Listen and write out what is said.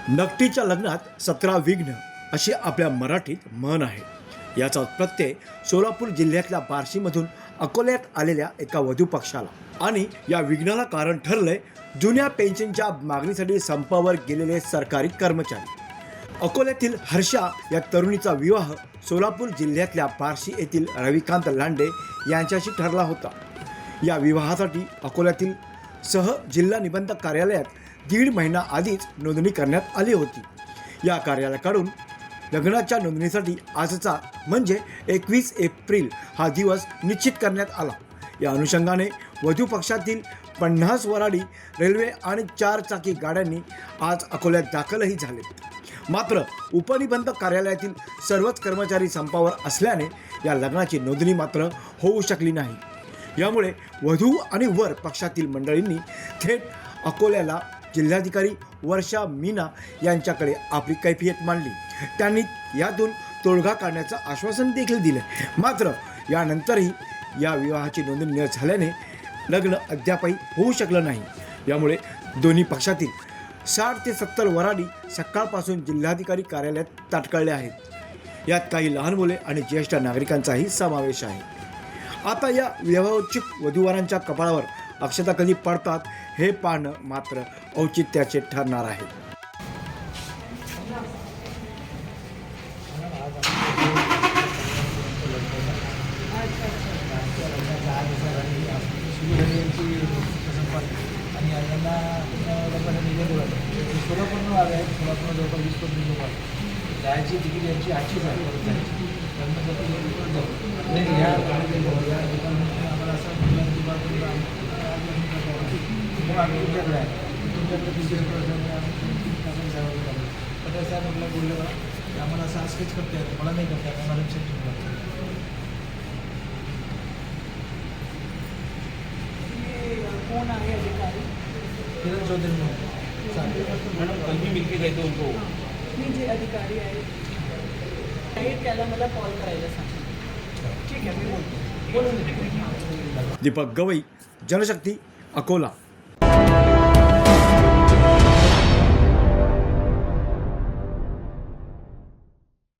नकटीच्या लग्नात 17 विघ्न अशी आपल्या मराठीत म्हण आहे. याचा प्रत्यय सोलापूर जिल्ह्यातल्या बार्शीमधून अकोल्यात आलेल्या एका वधू पक्षाला आणि या विघ्नाला कारण ठरलंय जुन्या पेन्शनच्या मागणीसाठी संपावर गेलेले सरकारी कर्मचारी. अकोल्यातील हर्षा या तरुणीचा विवाह सोलापूर जिल्ह्यातल्या बार्शी येथील रविकांत लांडे यांच्याशी ठरला होता. या विवाहासाठी अकोल्यातील सह जिल्हा निबंधक कार्यालयात 1.5 महिना आधीच नोंदणी करण्यात आली होती. या कार्यालयाकडून लग्नाच्या नोंदणीसाठी आजचा म्हणजे 21 एप्रिल हा दिवस निश्चित करण्यात आला. या अनुषंगाने वधू पक्षातील 50 वराडी रेल्वे आणि 4 चाकी गाड्यांनी आज अकोल्यात दाखलही झाले. मात्र उपनिबंधक कार्यालयातील सर्वच कर्मचारी संपावर असल्याने या लग्नाची नोंदणी मात्र होऊ शकली नाही. यामुळे वधू आणि वर पक्षातील मंडळींनी थेट अकोल्याला जिल्हाधिकारी वर्षा मीना यांच्याकडे आपली कैफियत मांडली. त्यांनी यातून तोडगा काढण्याचं आश्वासन देखील दिले. मात्र यानंतरही या विवाहाची नोंदणी न झाल्याने लग्न अद्यापही होऊ शकलं नाही. यामुळे दोन्ही पक्षातील 60 ते 70 वराडी सकाळपासून जिल्हाधिकारी कार्यालयात ताटकळले आहेत. यात काही लहान मुले आणि ज्येष्ठ नागरिकांचाही समावेश आहे. आता या विवाहोत्सुक वधूवरांच्या कपाळावर अक्षता कधी पडतात हे पाहणं मात्र औचित्याचे ठरणार आहे. आणि यांना लोकांना निघून सोलापूरनं आले आहेत. सोलापूरला जवळपास 20-25 लोक आहेत. जायची तिकीट यांची 800 आहे. परत जायची त्यांना ह्या दुकानामध्ये आम्हाला असं म्हटलं की तुमच्याकडे आहे तुमच्याकडे 300 पटेल साहेब म्हटलं बोलले बघा आम्हाला असं स्केच करता येतं मला नाही करता येत मला लक्षात कौन आहे अधिकारी? किरण चौधरी मॅडम कधी मिलके जायचं उनको मी जे अधिकारी आहे त्याला मला कॉल करायला सांगितलं. ठीक आहे मी बोलतो. दीपक गवई, जनशक्ती, अकोला.